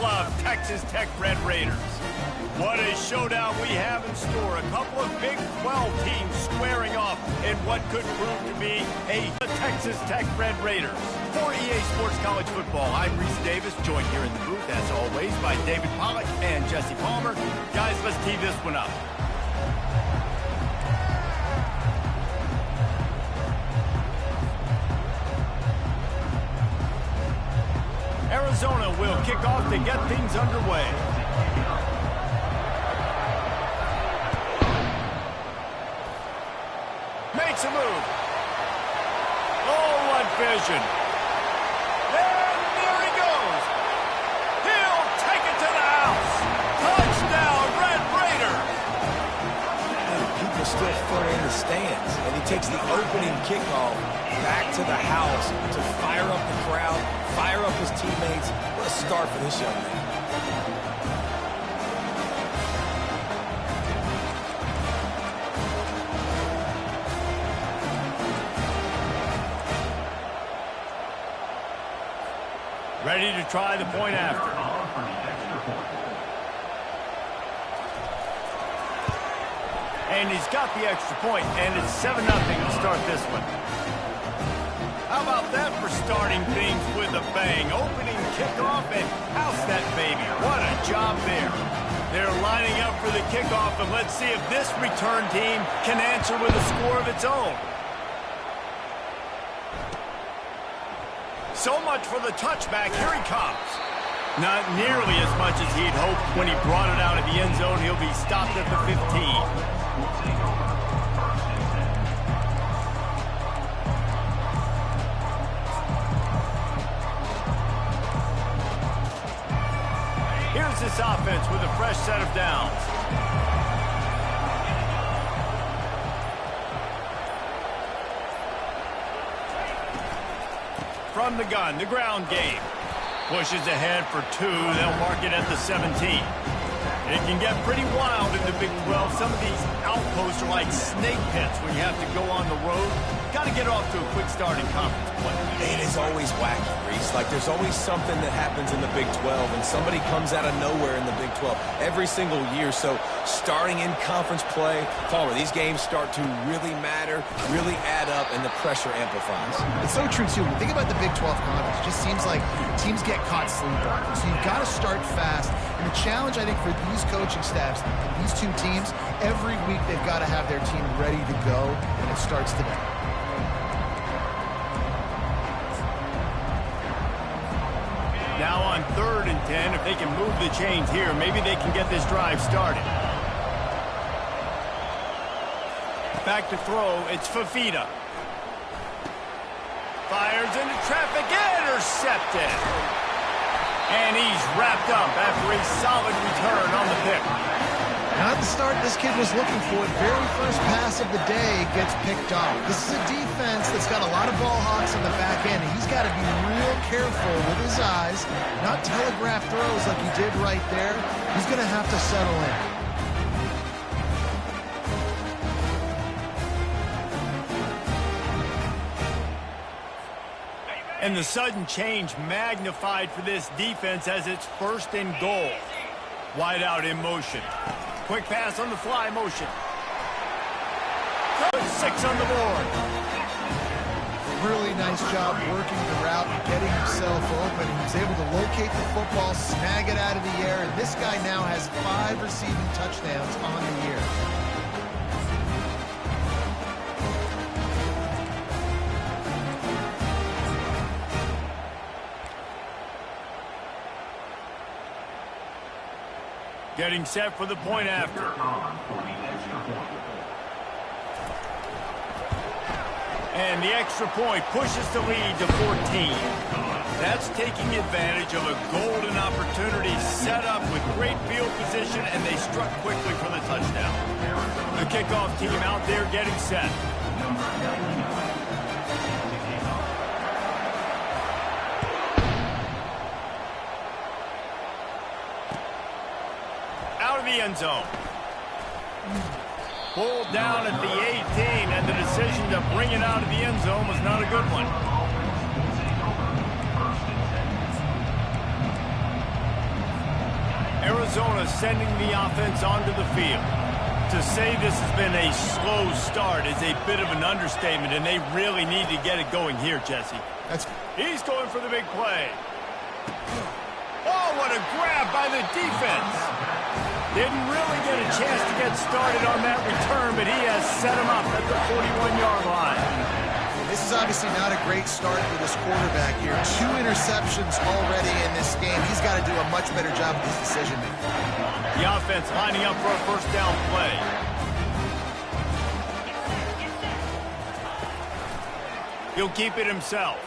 love Texas Tech Red Raiders. What a showdown we have in store. A couple of Big 12 teams squaring off in what could prove to be the Texas Tech Red Raiders. For EA Sports College Football, I'm Reese Davis, joined here in the booth, as always, by David Pollack and Jesse Palmer. Guys, let's tee this one up. Arizona will kick off to get things underway. Makes a move. Oh, what vision. And there he goes. He'll take it to the house. Touchdown, Red Raiders. People still foot in the stands, and he takes the opening kickoff back to the house to fire up the crowd, fire up his teammates. What a start for this young man. Ready to try the point after. And he's got the extra point, and it's 7-0 to start this one. How about that for starting things with a bang? Opening kickoff and house that baby. What a job there. They're lining up for the kickoff, and let's see if this return team can answer with a score of its own. So much for the touchback. Here he comes. Not nearly as much as he'd hoped when he brought it out of the end zone. He'll be stopped at the 15. Here's this offense with a fresh set of downs. From the gun, the ground game. Pushes ahead for 2. They'll mark it at the 17. It can get pretty wild in the Big 12. Some of these outposts are like snake pits when you have to go on the road. Got to get off to a quick start in conference play. It is always wacky, Reese. Like, there's always something that happens in the Big 12, and somebody comes out of nowhere in the Big 12 every single year. So starting in conference play, Palmer, these games start to really matter, really add up, and the pressure amplifies. It's so true, too. When you think about the Big 12 conference, it just seems like teams get caught sleepwalking. So you've got to start fast. And the challenge, I think, for these coaching staffs, these two teams, every week they've got to have their team ready to go, and it starts today. Now on 3rd and 10, if they can move the chains here, maybe they can get this drive started. Back to throw, it's Fafita. Fires into traffic, intercepted. And he's wrapped up after a solid return on the pick. Not the start this kid was looking for. Very first pass of the day gets picked off. This is a defense that's got a lot of ball hawks on the back end, and he's got to be real careful with his eyes, not telegraph throws like he did right there. He's going to have to settle in. And the sudden change magnified for this defense as it's 1st and goal. Wide out in motion. Quick pass on the fly motion. 6 on the board. Really nice job working the route and getting himself open. He was able to locate the football, snag it out of the air, and this guy now has 5 receiving touchdowns on the year. Getting set for the point after. And the extra point pushes the lead to 14. That's taking advantage of a golden opportunity set up with great field position, and they struck quickly for the touchdown. The kickoff team out there getting set. Out of the end zone. Pulled down at the 18, and the decision to bring it out of the end zone was not a good one. Arizona sending the offense onto the field. To say this has been a slow start is a bit of an understatement, and they really need to get it going here, Jesse. He's going for the big play. Oh, what a grab by the defense. Didn't really get a chance to get started on that return, but he has set him up at the 41-yard line. This is obviously not a great start for this quarterback here. 2 interceptions already in this game. He's got to do a much better job with his decision-making. The offense lining up for a first down play. He'll keep it himself.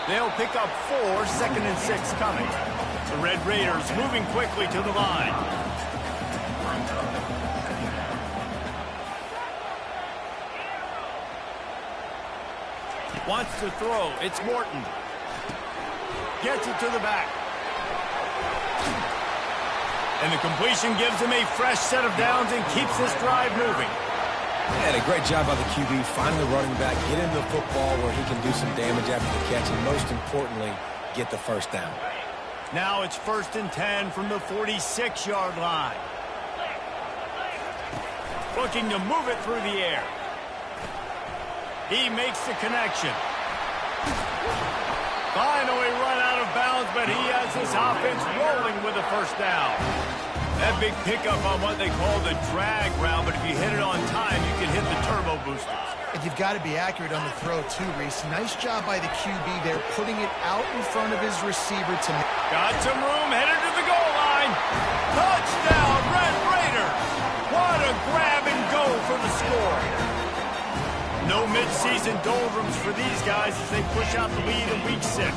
They'll pick up 4, 2nd and 6 coming. The Red Raiders moving quickly to the line. Wants to throw. It's Morton. Gets it to the back. And the completion gives him a fresh set of downs and keeps this drive moving. And a great job by the QB, finding the running back, get him the football where he can do some damage after the catch, and most importantly, get the first down. Now it's 1st and 10 from the 46-yard line. Looking to move it through the air. He makes the connection. Finally run out of bounds, but he has his offense rolling with a first down. That big pickup on what they call the drag route, but if you hit it on time, you can hit the turbo boosters. And you've got to be accurate on the throw, too, Reese. Nice job by the QB there, putting it out in front of his receiver to make. Got some room, headed to the goal line. Touchdown, Red Raiders. What a grab and go for the score. No midseason doldrums for these guys as they push out the lead in Week 6.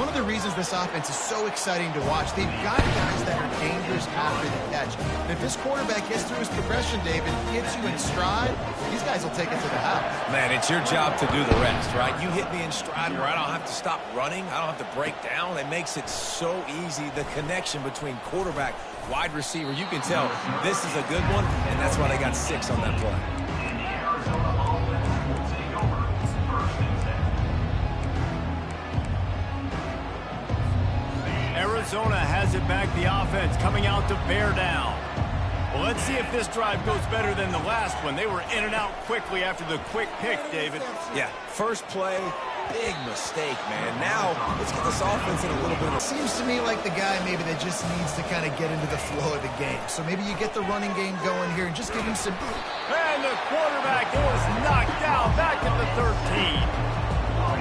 One of the reasons this offense is so exciting to watch, they've got guys that are dangerous after the catch. And if this quarterback gets through his progression, David, gets you in stride, these guys will take it to the house. Man, it's your job to do the rest, right? You hit me in stride where I don't have to stop running. I don't have to break down. It makes it so easy. The connection between quarterback, wide receiver, you can tell this is a good one, and that's why they got 6 on that play. Arizona has it back, the offense coming out to bear down. Well, let's see if this drive goes better than the last one. They were in and out quickly after the quick pick, David. Yeah, first play, big mistake, man. Now, let's get this offense in a little bit of... Seems to me like the guy maybe that just needs to kind of get into the flow of the game. So maybe you get the running game going here and just give him some... And the quarterback is knocked down back at the 13.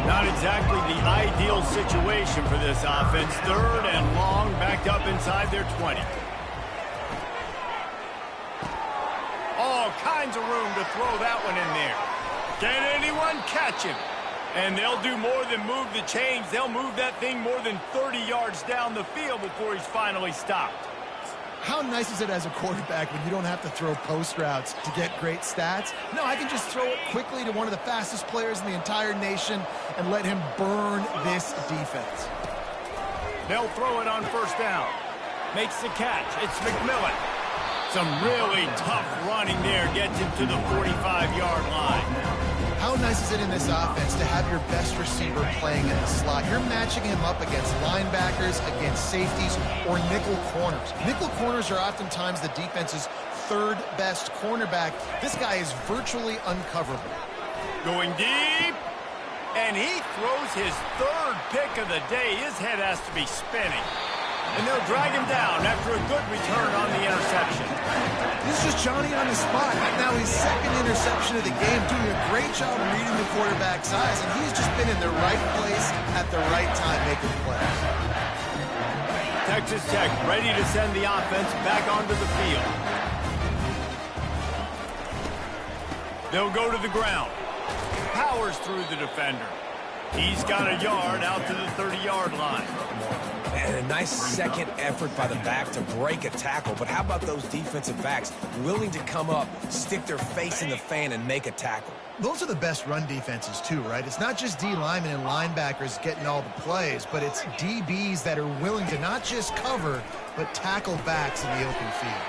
Not exactly the ideal situation for this offense. 3rd and long, backed up inside their 20. All kinds of room to throw that one in there. Can anyone catch him? And they'll do more than move the chains. They'll move that thing more than 30 yards down the field before he's finally stopped. How nice is it as a quarterback when you don't have to throw post routes to get great stats? No, I can just throw it quickly to one of the fastest players in the entire nation and let him burn this defense. They'll throw it on first down. Makes the catch. It's McMillan. Some really tough running there gets him to the 45-yard line. How nice is it in this offense to have your best receiver playing in the slot? You're matching him up against linebackers, against safeties, or nickel corners. Nickel corners are oftentimes the defense's 3rd best cornerback. This guy is virtually uncoverable. Going deep, and he throws his 3rd pick of the day. His head has to be spinning. And they'll drag him down after a good return on the interception. This is just Johnny on the spot. Now his 2nd interception of the game, doing a great job reading the quarterback's eyes, and he's just been in the right place at the right time making plays. Texas Tech ready to send the offense back onto the field. They'll go to the ground. Powers through the defender. He's got a yard out to the 30-yard line. And a nice second effort by the back to break a tackle. But how about those defensive backs willing to come up, stick their face in the fan, and make a tackle? Those are the best run defenses, too, right? It's not just D linemen and linebackers getting all the plays, but it's DBs that are willing to not just cover, but tackle backs in the open field.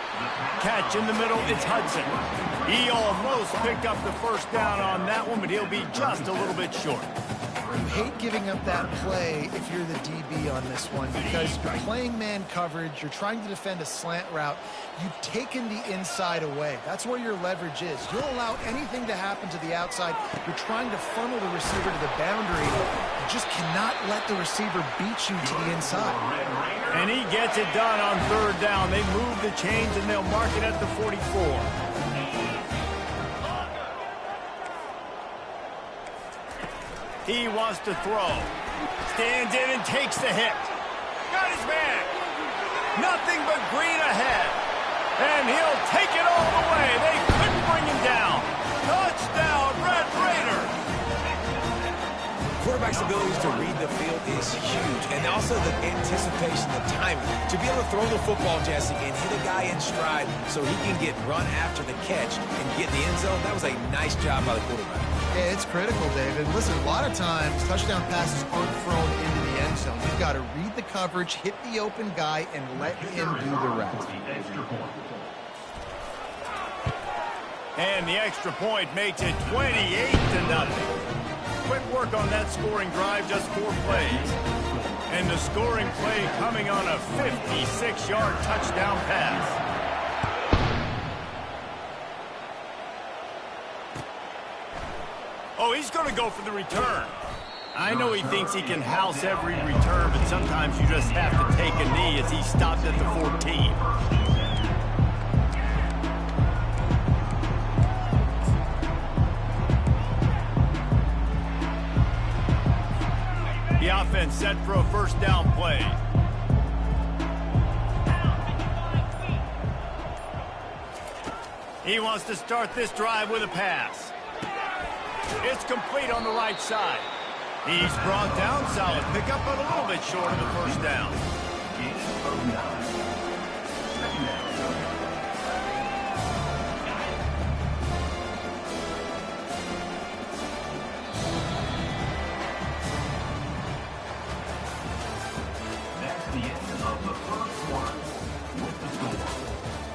Catch in the middle, it's Hudson. He almost picked up the first down on that one, but he'll be just a little bit short. You hate giving up that play if you're the DB on this one because you're playing man coverage, you're trying to defend a slant route, you've taken the inside away. That's where your leverage is. You'll allow anything to happen to the outside. You're trying to funnel the receiver to the boundary. You just cannot let the receiver beat you to the inside. And he gets it done on third down. They move the chains and they'll mark it at the 44. He wants to throw. Stands in and takes the hit. Got his man. Nothing but green ahead. And he'll take it all the way. They couldn't bring him down. Touchdown, Red Raiders. Quarterback's abilities to read the field is huge. And also the anticipation, the timing. To be able to throw the football, Jesse, and hit a guy in stride so he can get run after the catch and get in the end zone, that was a nice job by the quarterback. Yeah, it's critical, David. Listen, a lot of times touchdown passes aren't thrown into the end zone. You've got to read the coverage, hit the open guy, and let him do the rest. And the extra point makes it 28-0. Quick work on that scoring drive, just 4 plays. And the scoring play coming on a 56-yard touchdown pass. Oh, he's going to go for the return. I know he thinks he can house every return, but sometimes you just have to take a knee as he stopped at the 14. The offense set for a first down play. He wants to start this drive with a pass. It's complete on the right side. He's brought down, solid pickup, but a little bit short of the first down. That's the end of the first quarter. With the score,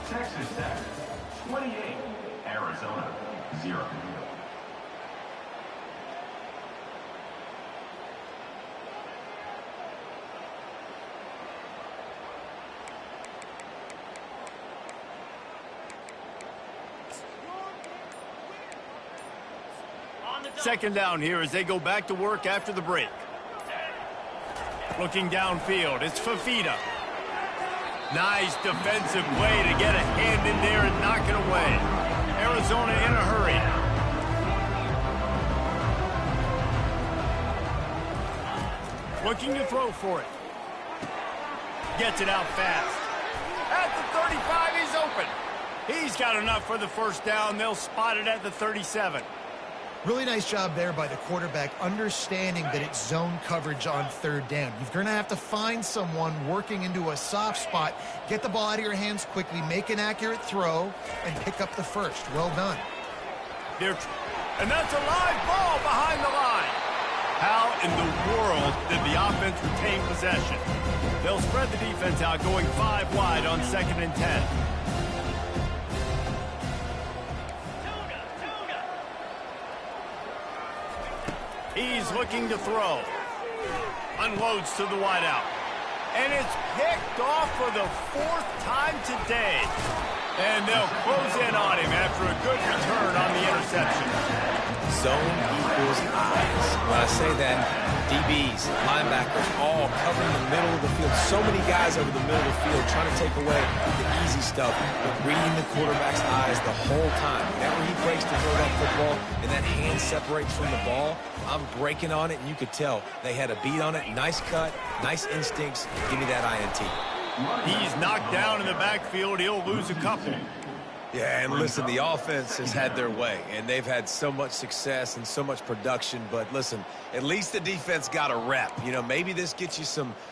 Texas Tech 28, Arizona 0. Second down here as they go back to work after the break. Looking downfield, it's Fafita. Nice defensive play to get a hand in there and knock it away. Arizona in a hurry. Looking to throw for it. Gets it out fast. At the 35, he's open. He's got enough for the first down. They'll spot it at the 37. Really nice job there by the quarterback, understanding that it's zone coverage on third down. You're going to have to find someone working into a soft spot, get the ball out of your hands quickly, make an accurate throw, and pick up the first. Well done. And that's a live ball behind the line. How in the world did the offense retain possession? They'll spread the defense out, going 5 wide on 2nd and 10. He's looking to throw. Unloads to the wideout. And it's picked off for the 4th time today. And they'll close in on him after a good return on the interception. Zone equals eyes. When I say that, DBs, linebackers, all covering the middle of the field. So many guys over the middle of the field trying to take away the easy stuff, but reading the quarterback's eyes the whole time. Whenever he breaks to throw that football and that hand separates from the ball, I'm breaking on it, and you could tell they had a beat on it. Nice cut, nice instincts. Give me that INT. He's knocked down in the backfield. He'll lose a couple. Yeah, and listen, the offense has had their way, and they've had so much success and so much production. But listen, at least the defense got a rep. You know, maybe this gets you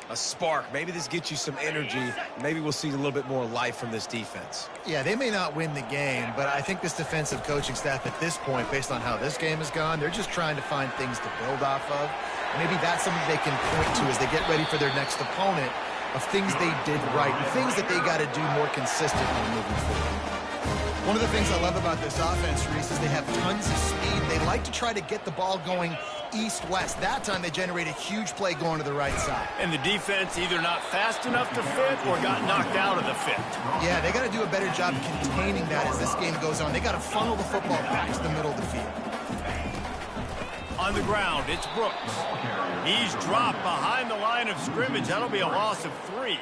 a spark. Maybe this gets you some energy. Maybe we'll see a little bit more life from this defense. Yeah, they may not win the game, but I think this defensive coaching staff at this point, based on how this game has gone, they're just trying to find things to build off of. Maybe that's something they can point to as they get ready for their next opponent, of things they did right and things that they got to do more consistently moving forward. One of the things I love about this offense, Reese, is they have tons of speed. They like to try to get the ball going east-west. That time they generate a huge play going to the right side. And the defense either not fast enough to fit or got knocked out of the fit. Yeah, they got to do a better job containing that as this game goes on. They got to funnel the football back to the middle of the field. On the ground, it's Brooks. He's dropped behind the line of scrimmage. That'll be a loss of 3.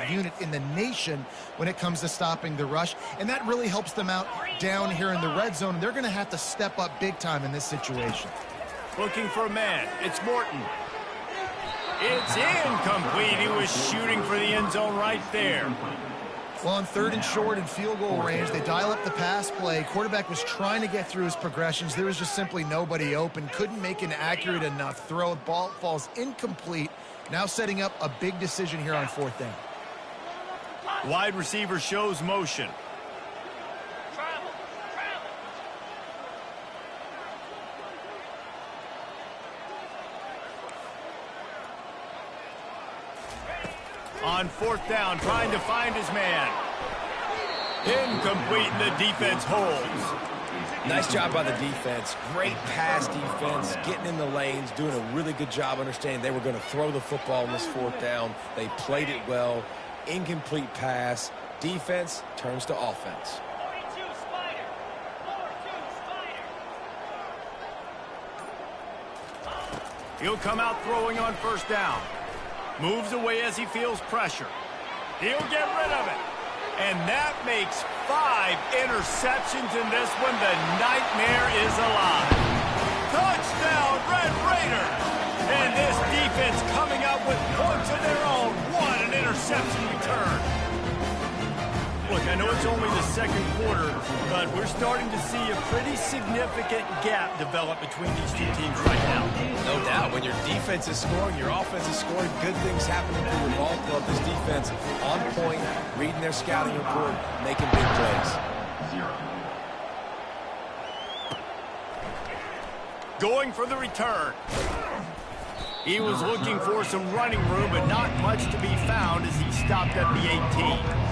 Unit in the nation when it comes to stopping the rush, and that really helps them out down here in the red zone. They're going to have to step up big time in this situation. Looking for a man. It's Morton. It's incomplete. He was shooting for the end zone right there. Well, on 3rd and short in field goal range, they dial up the pass play. Quarterback was trying to get through his progressions. There was just simply nobody open. Couldn't make an accurate enough throw. The ball falls incomplete. Now setting up a big decision here on 4th down. Wide receiver shows motion. On 4th down, trying to find his man. Incomplete, and the defense holds. Nice job by the defense. Great pass defense, getting in the lanes, doing a really good job understanding they were going to throw the football on this 4th down. They played it well. Incomplete pass. Defense turns to offense. He'll come out throwing on 1st down. Moves away as he feels pressure. He'll get rid of it. And that makes 5 interceptions in this one. The nightmare is alive. Touchdown, Red Raiders! And this defense coming up with points of their own. What an interception return. Look, I know it's only the 2nd quarter, but we're starting to see a pretty significant gap develop between these two teams right now. No doubt. When your defense is scoring, your offense is scoring, good things happening for your ball club. This defense on point, reading their scouting report, making big plays. Going for the return. He was looking for some running room, but not much to be found as he stopped at the 18.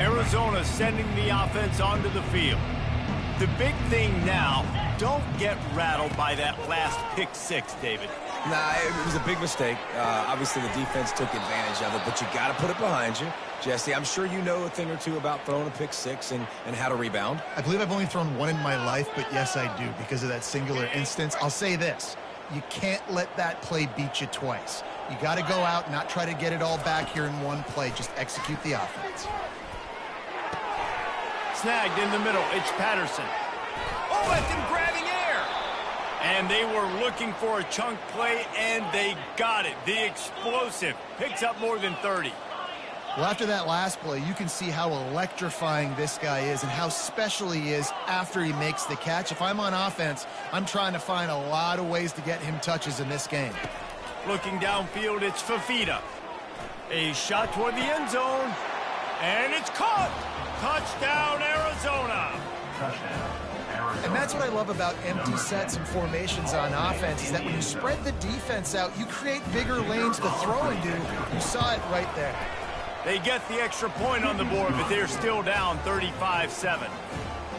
Arizona sending the offense onto the field. The big thing now, don't get rattled by that last pick 6, David. Nah, it was a big mistake. Obviously, the defense took advantage of it, but you got to put it behind you. Jesse, I'm sure you know a thing or two about throwing a pick 6 and how to rebound. I believe I've only thrown one in my life, but yes, I do because of that singular instance. I'll say this. You can't let that play beat you twice. You got to go out and not try to get it all back here in one play. Just execute the offense. Snagged in the middle. It's Patterson. Oh, that's him grabbing air. And they were looking for a chunk play, and they got it. The explosive picks up more than 30. Well, after that last play, you can see how electrifying this guy is and how special he is after he makes the catch. If I'm on offense, I'm trying to find a lot of ways to get him touches in this game. Looking downfield, it's Fafita. A shot toward the end zone, and it's caught. Touchdown, Arizona. And that's what I love about empty sets and formations on offense is that when you spread the defense out, you create bigger lanes to throw into. You saw it right there. They get the extra point on the board, but they're still down 35-7.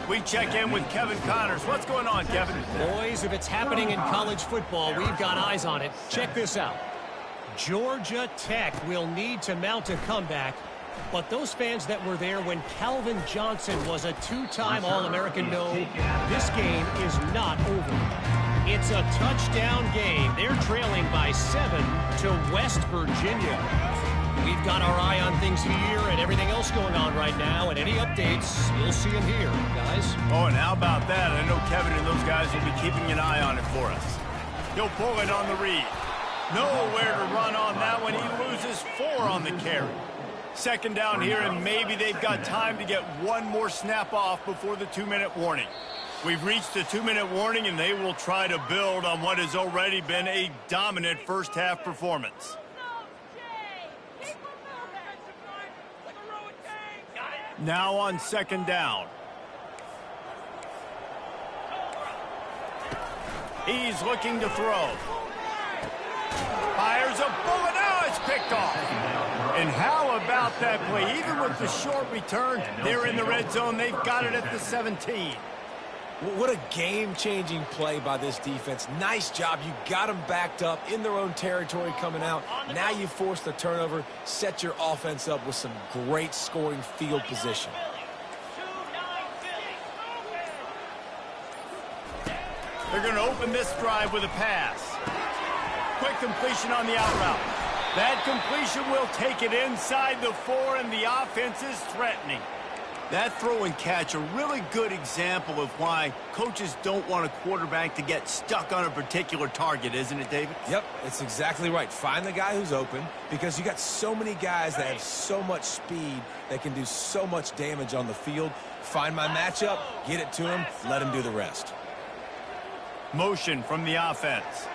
We check in with Kevin Connors. What's going on, Kevin? Boys, if it's happening in college football, we've got eyes on it. Check this out. Georgia Tech will need to mount a comeback, but those fans that were there when Calvin Johnson was a 2-time All-American know this game is not over. It's a touchdown game. They're trailing by 7 to West Virginia. We've got our eye on things here and everything else going on right now, and any updates, you'll see them here, guys. Oh, and how about that? I know Kevin and those guys will be keeping an eye on it for us. He'll pull it on the read. Nowhere to run on that one. He loses 4 on the carry. 2nd down here, and maybe they've got time to get one more snap off before the 2-minute warning. We've reached the 2-minute warning, and they will try to build on what has already been a dominant first-half performance. Now on 2nd down. He's looking to throw. Fires a bullet. Now it's picked off. And how about that play? Even with the short return, they're in the red zone. They've got it at the 17. What a game-changing play by this defense. Nice job. You got them backed up in their own territory coming out. Now you force the turnover, set your offense up with some great scoring field position. They're going to open this drive with a pass. Quick completion on the out route. That completion will take it inside the 4, and the offense is threatening. That throw and catch, a really good example of why coaches don't want a quarterback to get stuck on a particular target, isn't it, David? Yep, it's exactly right. Find the guy who's open, because you got so many guys that have so much speed that can do so much damage on the field. Find my matchup, get it to him, let him do the rest. Motion from the offense.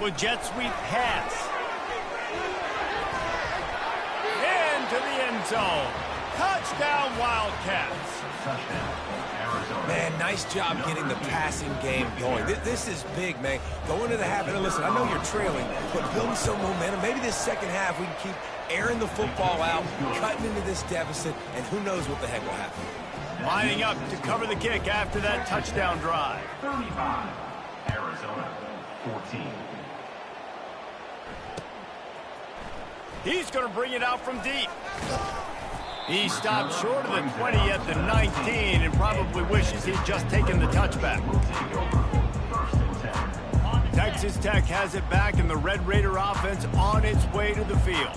With jet sweep pass. Into the end zone. Touchdown, Wildcats. Man, nice job getting the passing game going. This is big, man. Go into the half, and listen, I know you're trailing, but building some momentum. Maybe this second half we can keep airing the football out, cutting into this deficit, and who knows what the heck will happen. Lining up to cover the kick after that touchdown drive. 35, Arizona, 14. He's going to bring it out from deep. He stopped short of the 20 at the 19 and probably wishes he'd just taken the touchback. Texas Tech has it back, and the Red Raider offense on its way to the field.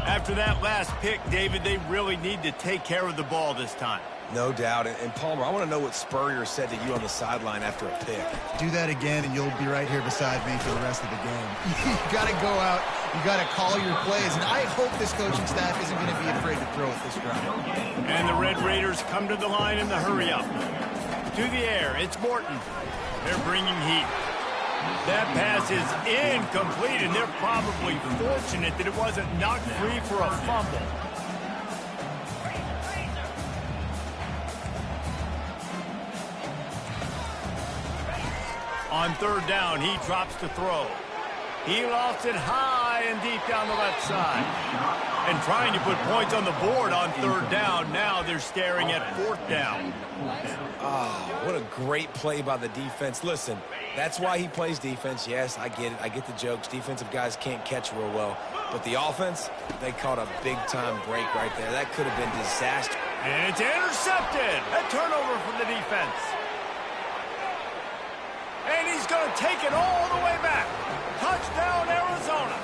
After that last pick, David, they really need to take care of the ball this time. No doubt. And Palmer, I want to know what Spurrier said to you on the sideline after a pick. Do that again, and you'll be right here beside me for the rest of the game. You got to go out. You got to call your plays, and I hope this coaching staff isn't going to be afraid to throw it this round. And the Red Raiders come to the line in the hurry-up. To the air, it's Morton. They're bringing heat. That pass is incomplete, and they're probably fortunate that it wasn't knocked free for a fumble. On third down, he drops to throw. He lost it high and deep down the left side. And trying to put points on the board on third down. Now they're staring at fourth down. Oh, what a great play by the defense. Listen, that's why he plays defense. Yes, I get it. I get the jokes. Defensive guys can't catch real well. But the offense, they caught a big-time break right there. That could have been disaster. And it's intercepted. A turnover from the defense. And he's going to take it all the way back. Touchdown, Arizona.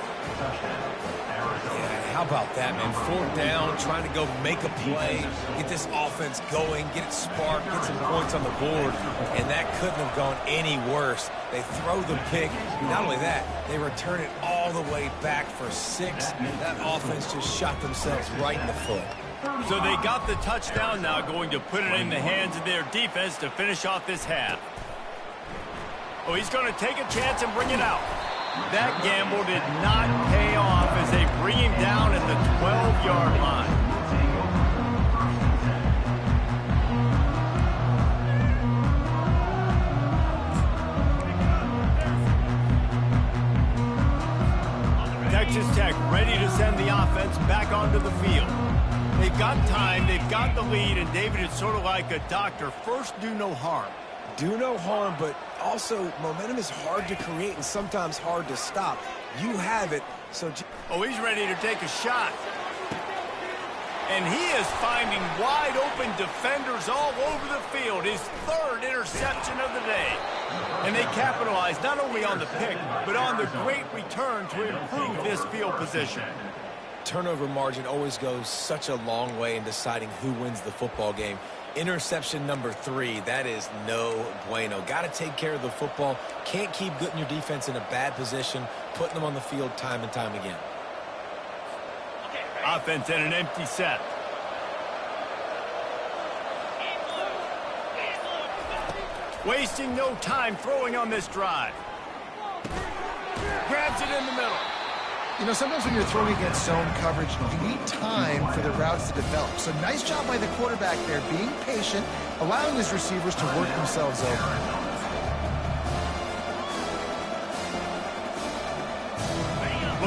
Yeah, how about that, man? Fourth down, trying to go make a play, get this offense going, get it sparked, get some points on the board, and that couldn't have gone any worse. They throw the pick. Not only that, they return it all the way back for 6. That offense just shot themselves right in the foot. So they got the touchdown, now going to put it in the hands of their defense to finish off this half. Oh, he's going to take a chance and bring it out. That gamble did not pay off as they bring him down at the 12-yard line. Texas Tech ready to send the offense back onto the field. They've got time, they've got the lead, and David, it's sort of like a doctor. First, do no harm. Do no harm, but also momentum is hard to create and sometimes hard to stop. You have it, so... Oh, he's ready to take a shot. And he is finding wide-open defenders all over the field. His third interception of the day. And they capitalize not only on the pick, but on the great return to improve this field position. Turnover margin always goes such a long way in deciding who wins the football game. Interception number 3, that is no bueno. Got to take care of the football. Can't keep putting your defense in a bad position, putting them on the field time and time again. Offense in an empty set. Wasting no time throwing on this drive. Grabs it in the middle. You know, sometimes when you're throwing against zone coverage, you need time for the routes to develop. So nice job by the quarterback there, being patient, allowing his receivers to work themselves over.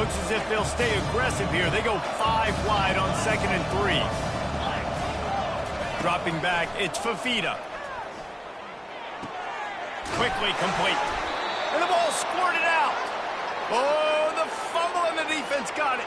Looks as if they'll stay aggressive here. They go 5 wide on 2nd and 3. Dropping back, it's Fafita. Quickly complete. And the ball squirted out. Oh, the fumble and the defense got it.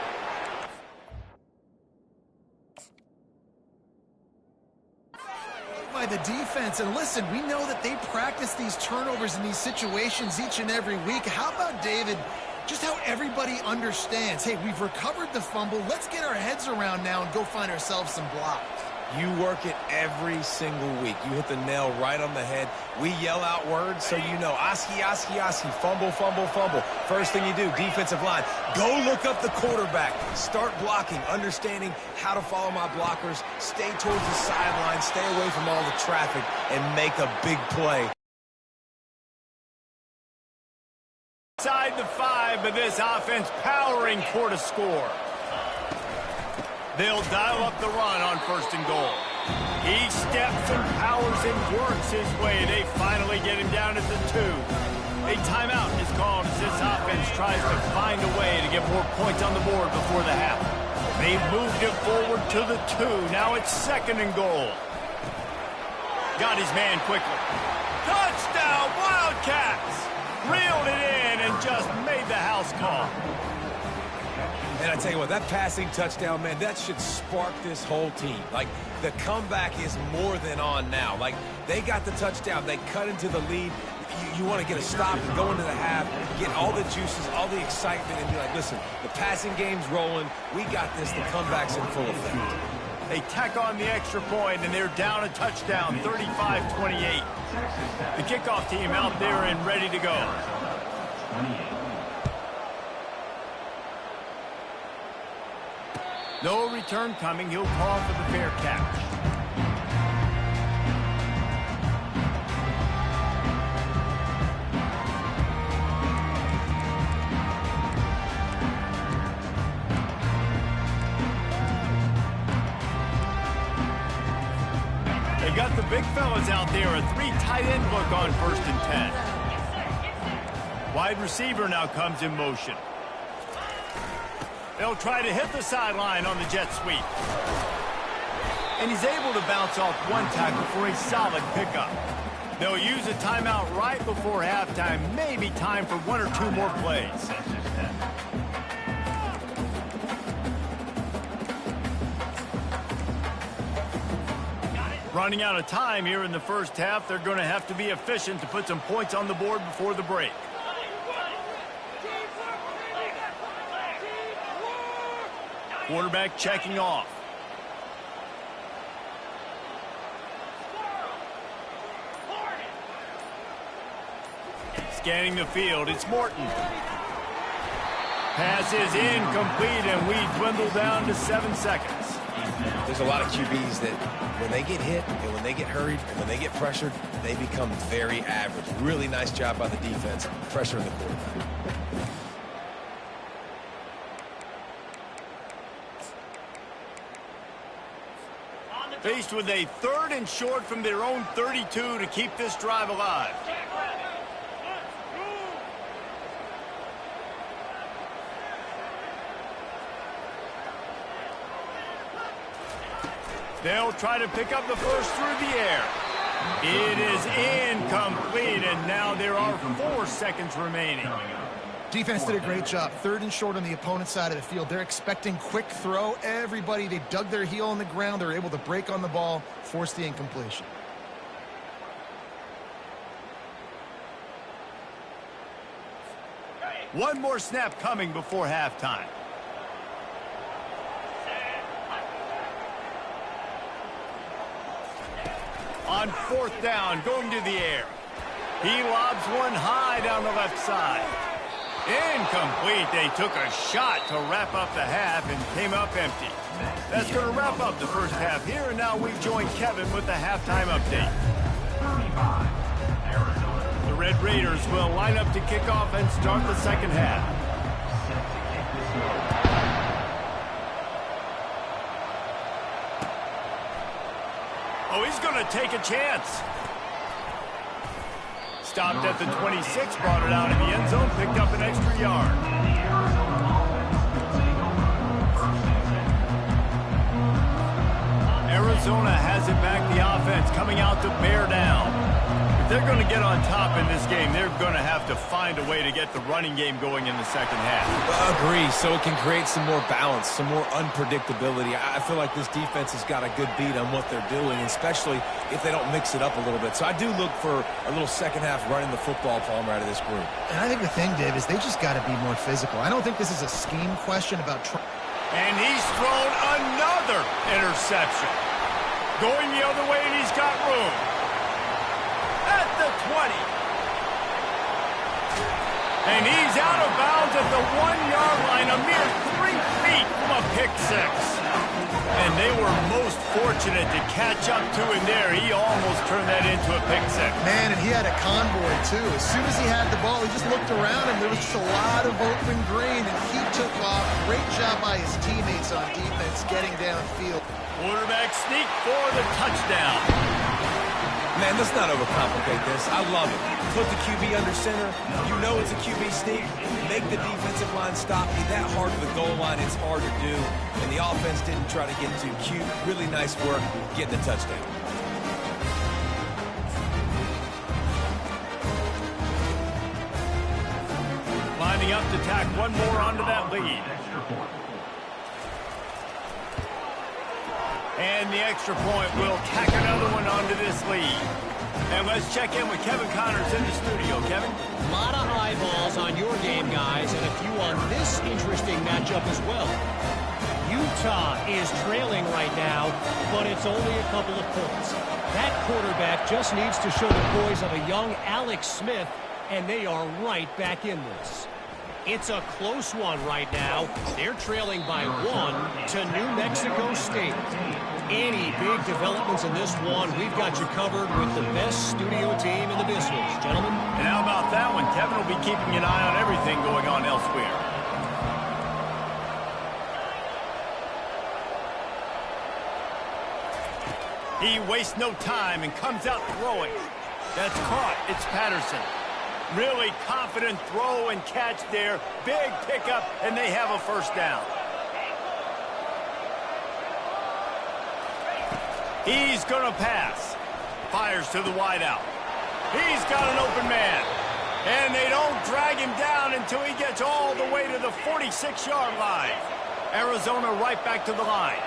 By the defense, and listen, we know that they practice these turnovers in these situations each and every week. How about, David, just how everybody understands, hey, we've recovered the fumble, let's get our heads around now and go find ourselves some blocks. You work it every single week. You hit the nail right on the head. We yell out words so you know. Oski, Oski, Oski, fumble, fumble, fumble. First thing you do, defensive line, go look up the quarterback. Start blocking, understanding how to follow my blockers, stay towards the sideline, stay away from all the traffic, and make a big play. Inside the 5, but this offense powering toward a score. They'll dial up the run on 1st and goal. He steps and powers and works his way. They finally get him down at the 2. A timeout is called as this offense tries to find a way to get more points on the board before the half. They've moved it forward to the 2. Now it's 2nd and goal. Got his man quickly. Touchdown, Wildcats! Reeled it in and just made the house call. And I tell you what, that passing touchdown, man, that should spark this whole team. Like, the comeback is more than on now. Like, they got the touchdown. They cut into the lead. You want to get a stop and go into the half, get all the juices, all the excitement, and be like, listen, the passing game's rolling. We got this. The comeback's in full effect. They tack on the extra point, and they're down a touchdown, 35-28. The kickoff team out there and ready to go. No return coming. He'll call for the fair catch. They got the big fellas out there. A 3 tight end look on 1st and 10. Wide receiver now comes in motion. They'll try to hit the sideline on the jet sweep. And he's able to bounce off one tackle for a solid pickup. They'll use a timeout right before halftime. Maybe time for 1 or 2 more plays. Running out of time here in the first half. They're going to have to be efficient to put some points on the board before the break. Quarterback checking off. Scanning the field, it's Morton. Pass is incomplete, and we dwindle down to 7 seconds. There's a lot of QBs that when they get hit and when they get hurried and when they get pressured, they become very average. Really nice job by the defense, pressuring the quarterback. Faced with a 3rd and short from their own 32 to keep this drive alive. They'll try to pick up the first through the air. It is incomplete, and now there are 4 seconds remaining. Defense did a great job. 3rd and short on the opponent's side of the field. They're expecting quick throw. Everybody, they dug their heel on the ground. They're able to break on the ball, force the incompletion. One more snap coming before halftime. On 4th down, going to the air. He lobs one high down the left side. Incomplete. They took a shot to wrap up the half and came up empty. That's going to wrap up the first half here, and now we join Kevin with the halftime update. The Red Raiders will line up to kick off and start the second half. Oh, he's going to take a chance. Stopped at the 26, brought it out of the end zone, picked up an extra yard. Arizona has it back. The offense coming out to bear down. If they're going to get on top in this game, they're going to have to find a way to get the running game going in the second half. Agree, so it can create some more balance, some more unpredictability. I feel like this defense has got a good beat on what they're doing, especially if they don't mix it up a little bit. So I do look for a little second half running the football, Palmer, out of this group. And I think the thing, Dave, is they just got to be more physical. I don't think this is a scheme question about and he's thrown another interception. Going the other way, and he's got room. At the 20. And he's out of bounds at the 1-yard line, a mere 3 feet from a pick six. And they were most fortunate to catch up to him there. He almost turned that into a pick six. Man, and he had a convoy, too. As soon as he had the ball, he just looked around, and there was just a lot of open green, and he took off. Great job by his teammates on defense getting downfield. Quarterback sneak for the touchdown. Man, let's not overcomplicate this. I love it. Put the QB under center. You know it's a QB sneak. Make the defensive line stop. Be that hard to the goal line. It's hard to do. And the offense didn't try to get too cute. Really nice work getting the touchdown. Lining up to tack one more onto that lead. And the extra point will tack another one onto this lead. And let's check in with Kevin Connors in the studio. Kevin? A lot of eyeballs on your game, guys, and a few on this interesting matchup as well. Utah is trailing right now, but it's only a couple of points. That quarterback just needs to show the poise of a young Alex Smith, and they are right back in this. It's a close one right now. They're trailing by 1 to New Mexico State. Any big developments in this one, we've got you covered with the best studio team in the business, gentlemen. And how about that one? Kevin will be keeping an eye on everything going on elsewhere. He wastes no time and comes out throwing. That's caught. It's Patterson. Really confident throw and catch there. Big pickup, and they have a first down. He's going to pass. Fires to the wideout. He's got an open man. And they don't drag him down until he gets all the way to the 46-yard line. Arizona right back to the line.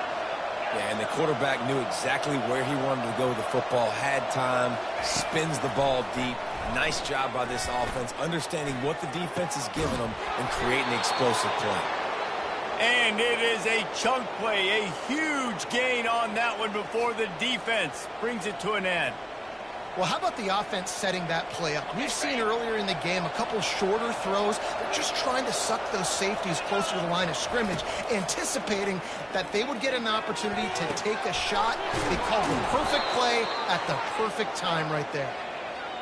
Yeah, and the quarterback knew exactly where he wanted to go with the football, had time, spins the ball deep. Nice job by this offense, understanding what the defense is giving them and creating the explosive play. And it is a chunk play, a huge gain on that one before the defense brings it to an end. Well, how about the offense setting that play up? We've seen earlier in the game a couple shorter throws. They're just trying to suck those safeties closer to the line of scrimmage, anticipating that they would get an opportunity to take a shot. They called the perfect play at the perfect time right there.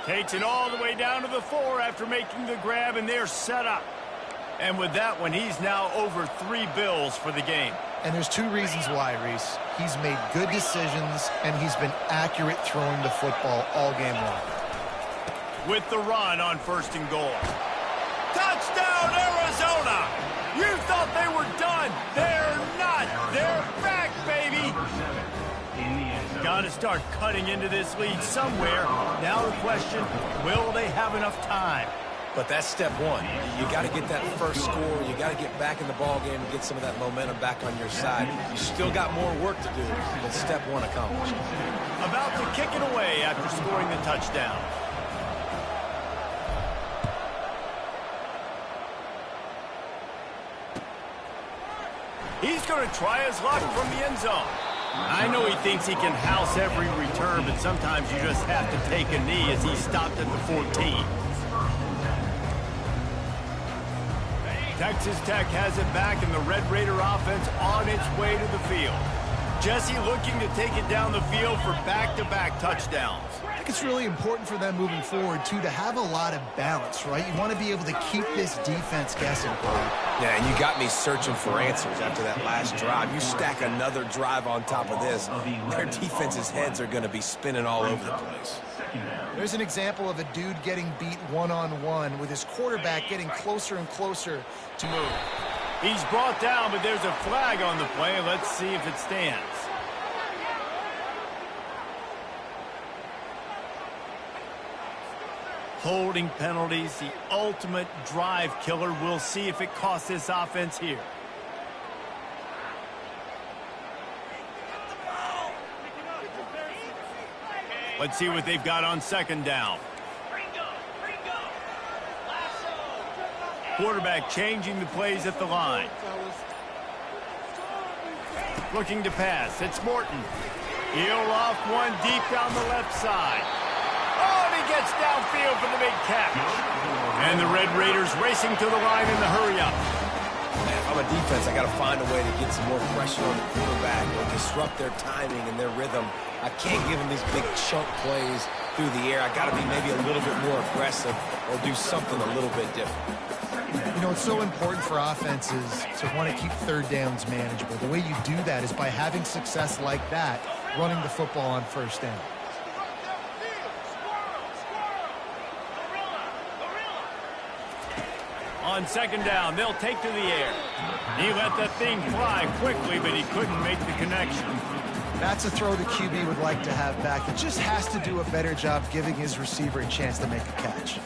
Takes it all the way down to the 4 after making the grab, and they're set up. And with that one, he's now over 3 bills for the game. And there's 2 reasons why, Reese. He's made good decisions, and he's been accurate throwing the football all game long. With the run on 1st and goal. Touchdown, Arizona! You thought they were done. They're not. They're back, baby. Got to start cutting into this lead somewhere. Now the question, will they have enough time? But that's step one. You got to get that first score. You got to get back in the ball game and get some of that momentum back on your side. You still got more work to do, but step one accomplished. About to kick it away after scoring the touchdown. He's going to try his luck from the end zone. I know he thinks he can house every return, but sometimes you just have to take a knee as he stopped at the 14. Texas Tech has it back, and the Red Raider offense on its way to the field. Jesse looking to take it down the field for back-to-back touchdowns. I think it's really important for them moving forward, too, to have a lot of balance, right? You want to be able to keep this defense guessing, Paul. Yeah, and you got me searching for answers after that last drive. You stack another drive on top of this, their defense's heads are going to be spinning all over the place. There's an example of a dude getting beat one-on-one with his quarterback getting closer and closer to move. He's brought down, but there's a flag on the play. Let's see if it stands. Holding penalties, the ultimate drive killer. We'll see if it costs this offense here. Let's see what they've got on second down. Quarterback changing the plays at the line. Looking to pass. It's Morton. He'll off one deep down the left side. Oh, and he gets downfield for the big catch. And the Red Raiders racing to the line in the hurry-up. If I'm a defense, I got to find a way to get some more pressure on the quarterback or disrupt their timing and their rhythm. I can't give them these big chunk plays through the air. I got to be maybe a little bit more aggressive or do something a little bit different. You know, it's so important for offenses to want to keep third downs manageable. The way you do that is by having success like that, running the football on first down. On second down, they'll take to the air. He let that thing fly quickly, but he couldn't make the connection. That's a throw the QB would like to have back. He just has to do a better job giving his receiver a chance to make a catch.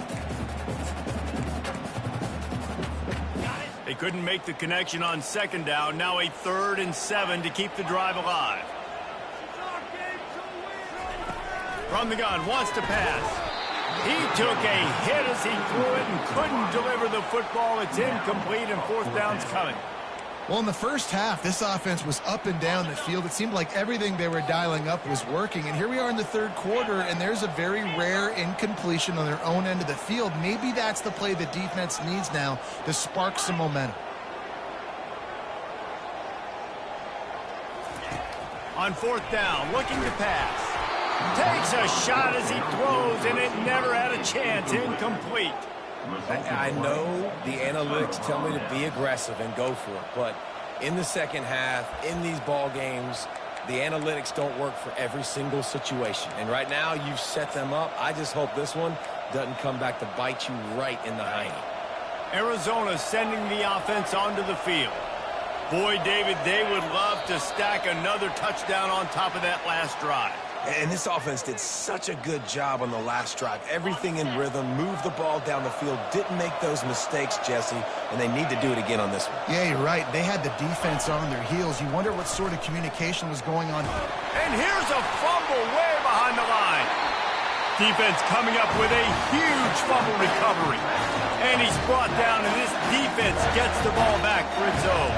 They couldn't make the connection on second down. Now a 3rd and 7 to keep the drive alive. From the gun, wants to pass. He took a hit as he threw it and couldn't deliver the football. It's incomplete and 4th down's coming. Well, in the first half, this offense was up and down the field. It seemed like everything they were dialing up was working. And here we are in the 3rd quarter, and there's a very rare incompletion on their own end of the field. Maybe that's the play the defense needs now to spark some momentum. On 4th down, looking to pass. Takes a shot as he throws, and it never had a chance. Incomplete. I know the analytics tell me to be aggressive and go for it, but in the second half, in these ball games, the analytics don't work for every single situation. And right now, you've set them up. I just hope this one doesn't come back to bite you right in the hiney. Arizona sending the offense onto the field. Boy, David, they would love to stack another touchdown on top of that last drive. And this offense did such a good job on the last drive. Everything in rhythm, moved the ball down the field, didn't make those mistakes, Jesse, and they need to do it again on this one. Yeah, you're right. They had the defense on their heels. You wonder what sort of communication was going on. And here's a fumble way behind the line. Defense coming up with a huge fumble recovery. And he's brought down, and this defense gets the ball back for its own.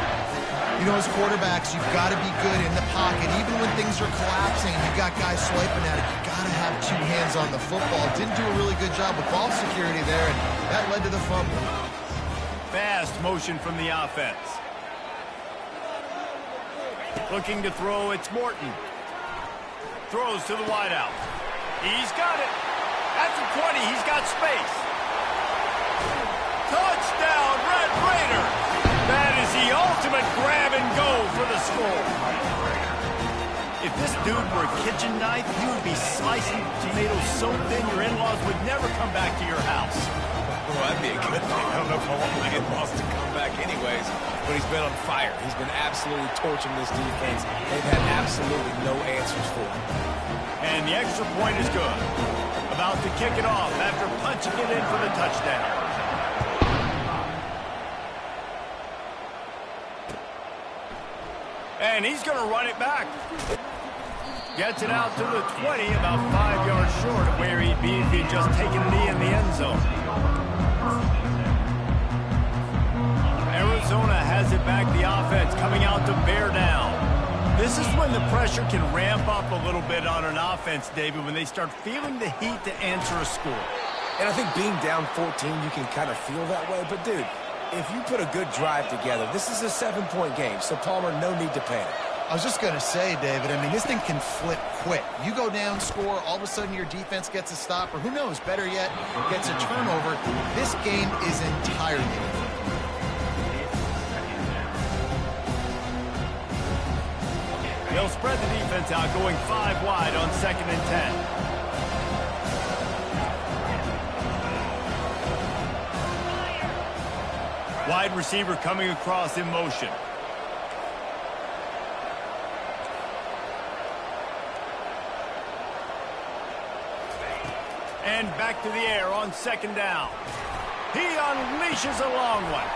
You know, as quarterbacks, you've got to be good in the pocket. Even when things are collapsing and you've got guys swiping at it, you've got to have 2 hands on the football. Didn't do a really good job with ball security there, and that led to the fumble. Fast motion from the offense. Looking to throw, it's Morton. Throws to the wideout. He's got it. At the 20, he's got space. Touchdown, Red Raiders! That is the ultimate grab and go for the score. If this dude were a kitchen knife, he would be slicing tomatoes so thin your in-laws would never come back to your house. Well, that'd be a good thing. I don't know if I want my in-laws to come back anyways, but he's been on fire. He's been absolutely torching this defense. They've had absolutely no answers for him. And the extra point is good. About to kick it off after punching it in for the touchdown. And he's going to run it back. Gets it out to the 20, about 5 yards short of where he'd be if he'd just taken a knee in the end zone. Arizona has it back, the offense coming out to bear down. This is when the pressure can ramp up a little bit on an offense, David, when they start feeling the heat to answer a score. And I think being down 14, you can kind of feel that way. But, dude, if you put a good drive together, this is a 7-point game, so Palmer, no need to panic. I was just going to say, David, I mean, this thing can flip quick. You go down, score, all of a sudden your defense gets a stop, or who knows, better yet, gets a turnover. This game is entirely different. They'll spread the defense out, going 5 wide on 2nd and 10. Wide receiver coming across in motion. And back to the air on second down. He unleashes a long one.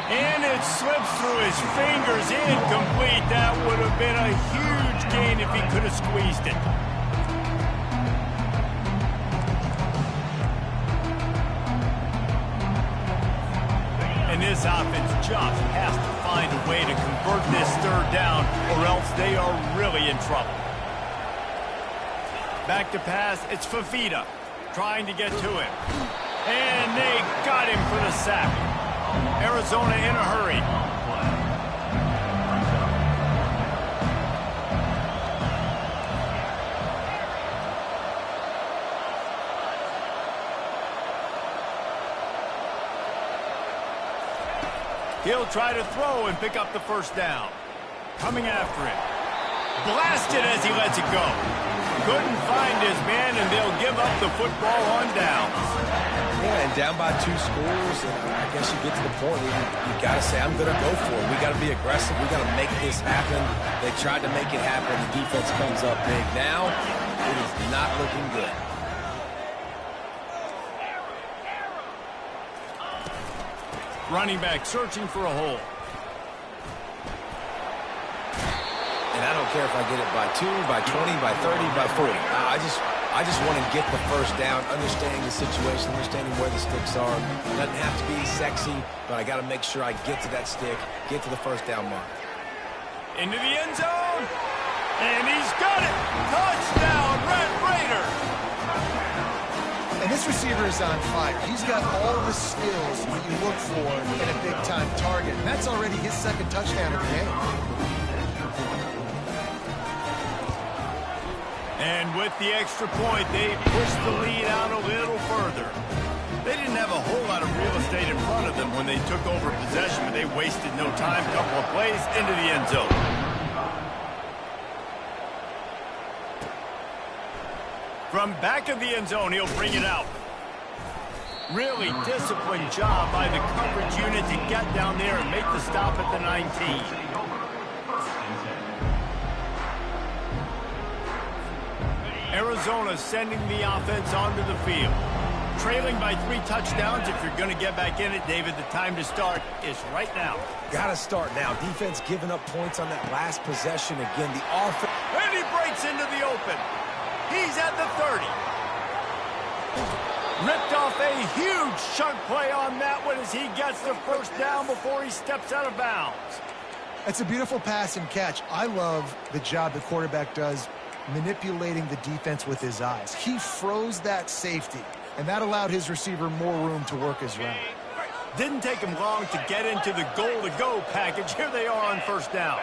And it slips through his fingers, incomplete. That would have been a huge gain if he could have squeezed it. And this offense just has to find a way to convert this third down, or else they are really in trouble. Back to pass, it's Fafita trying to get to him. And they got him for the sack. Arizona in a hurry. He'll try to throw and pick up the first down. Coming after it. Blasted as he lets it go. Couldn't find his man, and they'll give up the football on downs. Yeah, and down by 2 scores, and I guess you get to the point where you got to say, I'm going to go for it. We got to be aggressive. We got to make this happen. They tried to make it happen. The defense comes up big. Now, it is not looking good. Running back searching for a hole. And I don't care if I get it by 2, by 20, by 30, by 40. I just want to get the first down, understanding the situation, understanding where the sticks are. It doesn't have to be sexy, but I got to make sure I get to that stick, get to the first down mark. Into the end zone. And he's got it. Touchdown, Red Raider. And this receiver is on fire. He's got all the skills that you look for in a big-time target. And that's already his second touchdown of the game. And with the extra point, they pushed the lead out a little further. They didn't have a whole lot of real estate in front of them when they took over possession, but they wasted no time. Couple of plays into the end zone. From back of the end zone, he'll bring it out. Really disciplined job by the coverage unit to get down there and make the stop at the 19. Arizona sending the offense onto the field. Trailing by 3 touchdowns. If you're going to get back in it, David, the time to start is right now. Got to start now. Defense giving up points on that last possession. Again, the offense. And he breaks into the open. He's at the 30. Ripped off a huge chunk play on that one as he gets the first down before he steps out of bounds. It's a beautiful pass and catch. I love the job the quarterback does manipulating the defense with his eyes. He froze that safety, and that allowed his receiver more room to work his route. Didn't take him long to get into the goal-to-go package. Here they are on first down.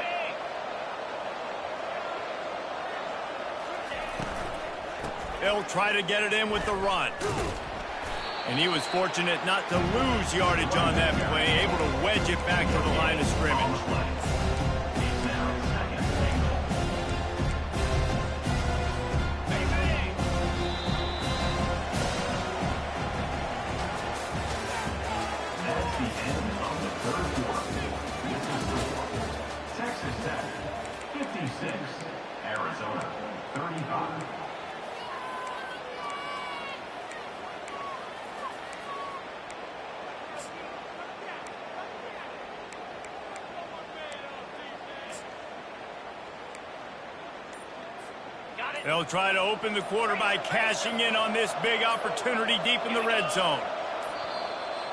He'll try to get it in with the run. And he was fortunate not to lose yardage on that play, able to wedge it back to the line of scrimmage. Arizona, 35. They'll try to open the quarter by cashing in on this big opportunity deep in the red zone.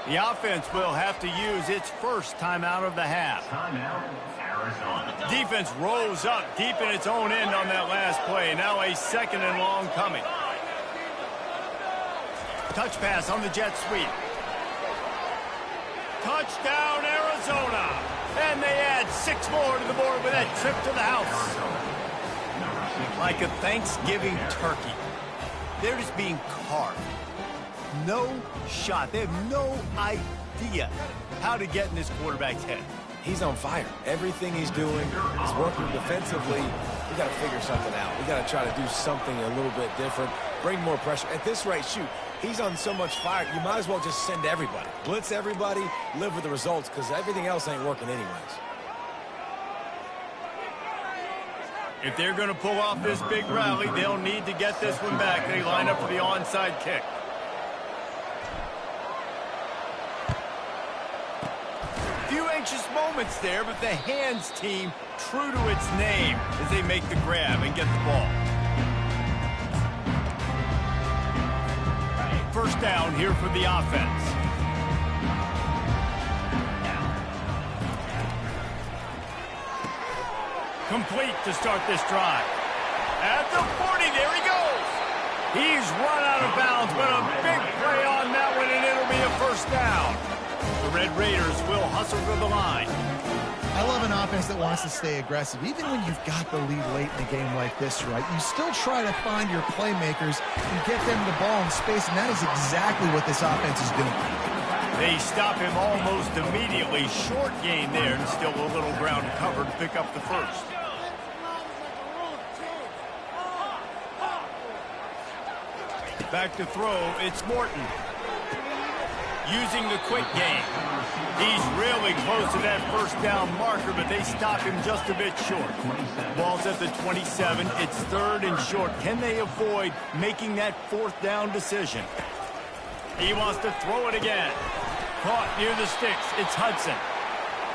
The offense will have to use its first timeout of the half. Timeout, Arizona. Defense rose up deep in its own end on that last play. Now a second and long coming. Touch pass on the jet sweep. Touchdown, Arizona. And they add 6 more to the board with that trip to the house. Like a Thanksgiving turkey. They're just being carved. No shot. They have no idea how to get in this quarterback's head. He's on fire. Everything he's doing is working defensively. We got to figure something out. We got to try to do something a little bit different. Bring more pressure. At this rate, shoot, he's on so much fire, you might as well just send everybody. Blitz everybody, live with the results, because everything else ain't working anyways. If they're going to pull off this big rally, they'll need to get this one back. They line up for the onside kick. Few anxious moments there, but the hands team true to its name as they make the grab and get the ball. First down here for the offense. Complete to start this drive. At the 40, there he goes. He's run out of bounds, but a big play on that one, and it'll be a first down. The Red Raiders will hustle for the line. I love an offense that wants to stay aggressive. Even when you've got the lead late in a game like this, right, you still try to find your playmakers and get them the ball in space, and that is exactly what this offense is doing. They stop him almost immediately. Short gain there, and still a little ground cover to pick up the first. Back to throw, it's Morton. Using the quick game. He's really close to that first down marker, but they stop him just a bit short. Ball's at the 27. It's third and short. Can they avoid making that fourth down decision? He wants to throw it again. Caught near the sticks. It's Hudson.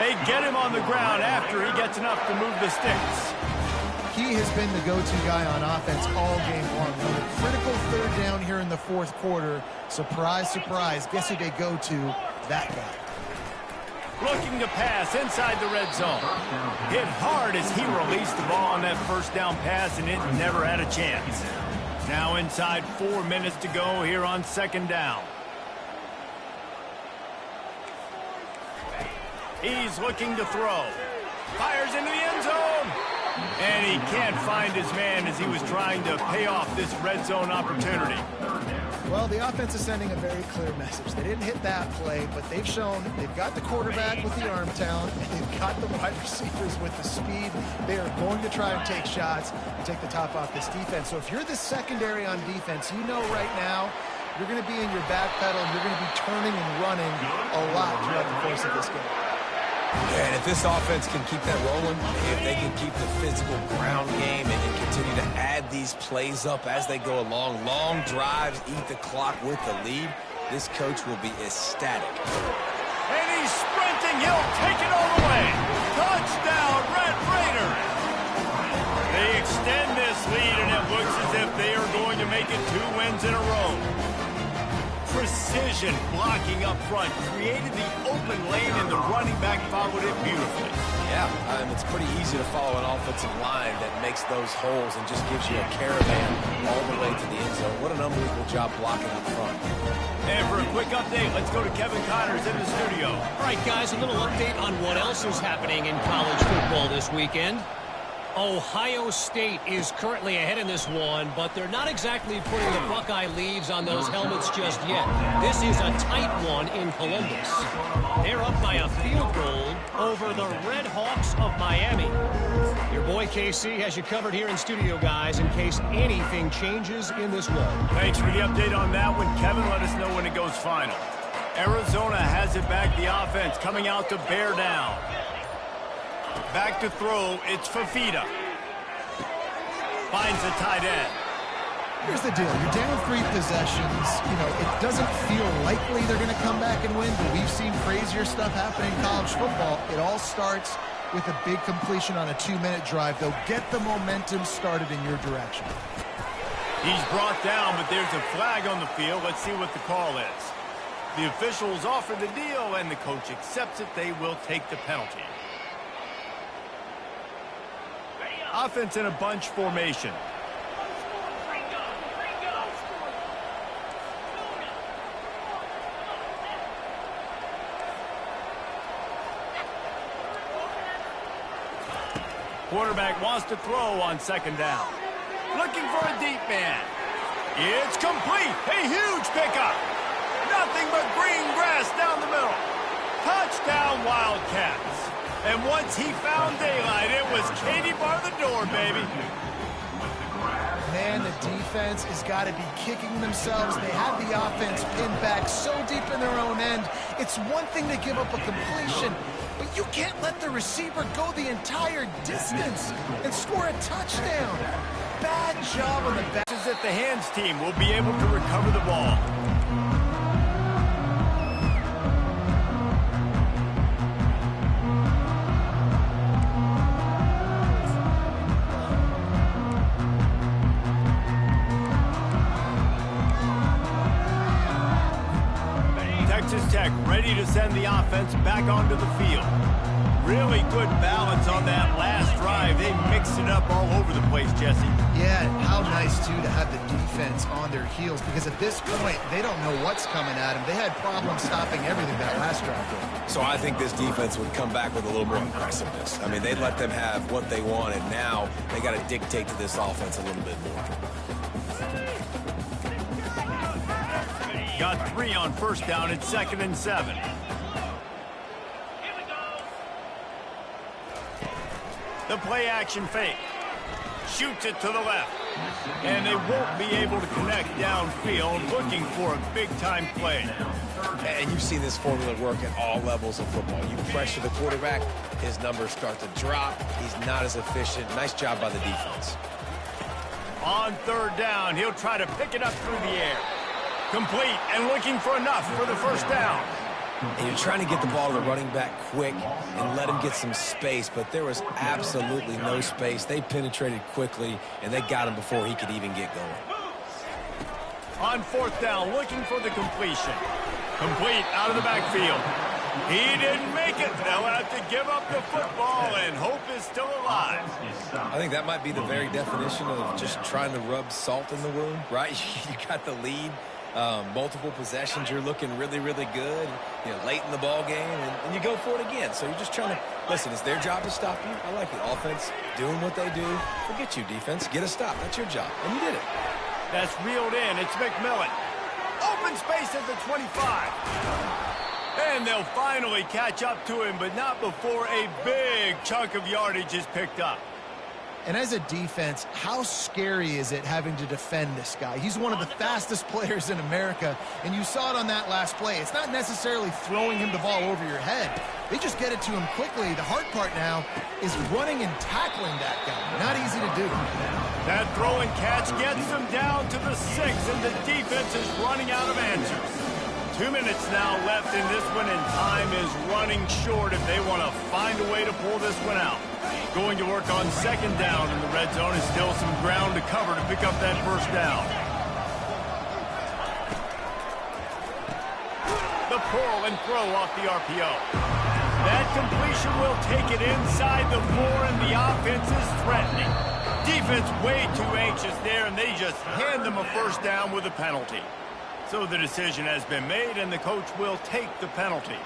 They get him on the ground after he gets enough to move the sticks. He has been the go-to guy on offense all game long. On a critical third down here in the fourth quarter, surprise, surprise, guess who they go to? That guy. Looking to pass inside the red zone. Hit hard as he released the ball on that first down pass, and it never had a chance. Now inside 4 minutes to go here on second down. He's looking to throw. Fires into the end zone. And he can't find his man as he was trying to pay off this red zone opportunity. Well, the offense is sending a very clear message. They didn't hit that play, but they've shown they've got the quarterback with the arm talent, and they've got the wide receivers with the speed. They are going to try and take shots and take the top off this defense. So if you're the secondary on defense, you know right now you're going to be in your back pedal, and you're going to be turning and running a lot throughout the course of this game. Yeah, and if this offense can keep that rolling, if they can keep the physical ground game and continue to add these plays up as they go along, long drives, eat the clock with the lead, this coach will be ecstatic. And he's sprinting. He'll take it all the way. Touchdown, Red Raiders. They extend this lead, and it looks as if they are going to make it 2 wins in a row. Precision blocking up front created the open lane, and the running back followed it beautifully. Yeah, it's pretty easy to follow an offensive line that makes those holes and just gives you a caravan all the way to the end zone. What an unbelievable job blocking up front. And for a quick update, let's go to Kevin Connors in the studio. All right, guys, a little update on what else is happening in college football this weekend. Ohio State is currently ahead in this one, but they're not exactly putting the Buckeye leaves on those helmets just yet. This is a tight one in Columbus. They're up by a field goal over the Red Hawks of Miami. Your boy KC has you covered here in studio, guys, in case anything changes in this one. Thanks for the update on that one, Kevin. Let us know when it goes final. Arizona has it back. The offense coming out to bear down. Back to throw, it's Fafita. Finds the tight end. Here's the deal. You're down 3 possessions. You know, it doesn't feel likely they're going to come back and win, but we've seen crazier stuff happen in college football. It all starts with a big completion on a 2-minute drive. They'll get the momentum started in your direction. He's brought down, but there's a flag on the field. Let's see what the call is. The officials offer the deal, and the coach accepts it. They will take the penalty. Offense in a bunch formation. Quarterback wants to throw on second down. Looking for a deep man. It's complete. A huge pickup. Nothing but green grass down the middle. Touchdown, Wildcats. And once he found daylight, it was Katie bar the door, baby. Man, the defense defense has got to be kicking themselves. They have the offense pinned back so deep in their own end. It's one thing to give up a completion, but you can't let the receiver go the entire distance and score a touchdown. Bad job on the back. That the hands team will be able to recover the ball. Texas Tech ready to send the offense back onto the field. Really good balance on that last drive. They mixed it up all over the place, Jesse. Yeah, how nice, too, to have the defense on their heels, because at this point, they don't know what's coming at them. They had problems stopping everything that last drive. So I think this defense would come back with a little more aggressiveness. I mean, they'd let them have what they wanted. Now they got to dictate to this offense a little bit more. Got 3 on first down at 2nd and 7. The play action fake. Shoots it to the left. And they won't be able to connect downfield, looking for a big-time play. And you've seen this formula work at all levels of football. You pressure the quarterback, his numbers start to drop. He's not as efficient. Nice job by the defense. On 3rd down, he'll try to pick it up through the air. Complete and looking for enough for the first down. And you're trying to get the ball to the running back quick and let him get some space, but there was absolutely no space. They penetrated quickly, and they got him before he could even get going. On 4th down, looking for the completion. Complete out of the backfield. He didn't make it. They'll have to give up the football, and hope is still alive. I think that might be the very definition of just trying to rub salt in the wound, right? You got the lead. Multiple possessions, you're looking really, really good, you know, late in the ball game, and you go for it again. So you're just trying to, listen, it's their job to stop you. I like the offense doing what they do. Forget you, defense. Get a stop. That's your job, and you did it. That's reeled in. It's McMillan. Open space at the 25. And they'll finally catch up to him, but not before a big chunk of yardage is picked up. And as a defense, how scary is it having to defend this guy? He's one of the fastest players in America, and you saw it on that last play. It's not necessarily throwing him the ball over your head. They just get it to him quickly. The hard part now is running and tackling that guy. Not easy to do. That throw and catch gets them down to the 6, and the defense is running out of answers. 2 minutes now left in this one, and time is running short if they want to find a way to pull this one out. Going to work on 2nd down in the red zone, is still some ground to cover to pick up that first down. The pull and throw off the RPO. That completion will take it inside the 4, and the offense is threatening. Defense way too anxious there, and they just hand them a first down with a penalty. So the decision has been made, and the coach will take the penalty.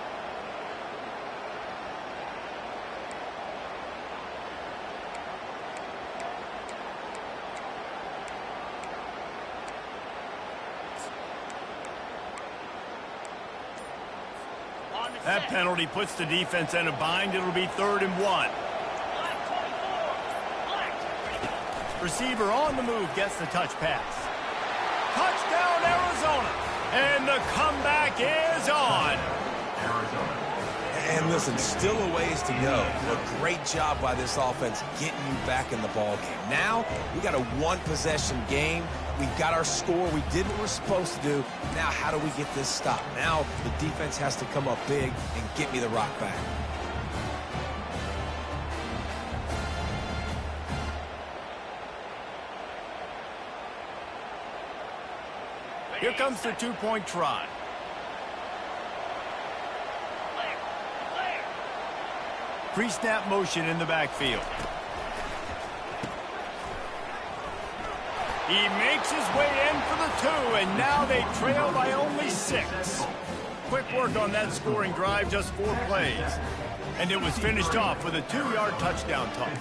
That penalty puts the defense in a bind. It'll be 3rd and 1. Receiver on the move gets the touch pass. Touchdown, Arizona. And the comeback is on. And listen, still a ways to go. A great job by this offense getting you back in the ball game. Now, we got a one-possession game. We got our score we did what we're supposed to do. Now, how do we get this stopped? Now, the defense has to come up big and get me the rock back. Here comes the 2-point try. Pre-snap motion in the backfield. He makes his way in for the 2, and now they trail by only 6. Quick work on that scoring drive, just 4 plays. And it was finished off with a 2-yard touchdown toss.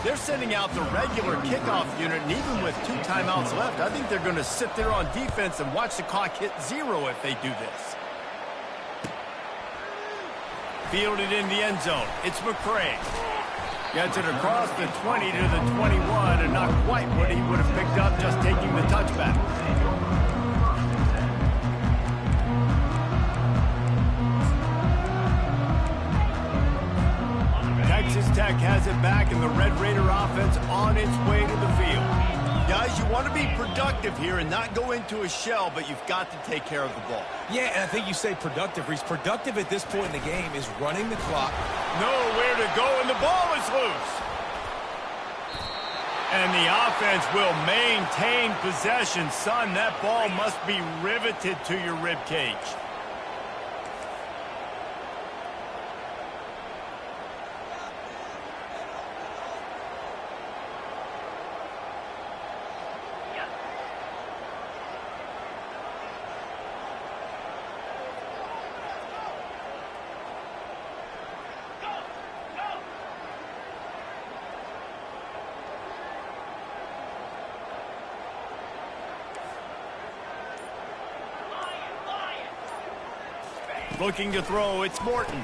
They're sending out the regular kickoff unit, and even with 2 timeouts left, I think they're going to sit there on defense and watch the clock hit 0 if they do this. Fielded in the end zone. It's McCray. Gets it across the 20 to the 21, and not quite what he would have picked up just taking the touchback. Texas Tech has it back, and the Red Raider offense on its way to the field. Guys, you want to be productive here and not go into a shell, but you've got to take care of the ball. Yeah, and I think you say productive, Reese. Productive at this point in the game is running the clock. Nowhere to go, and the ball is loose. And the offense will maintain possession. Son, that ball must be riveted to your rib cage. Looking to throw, it's Morton.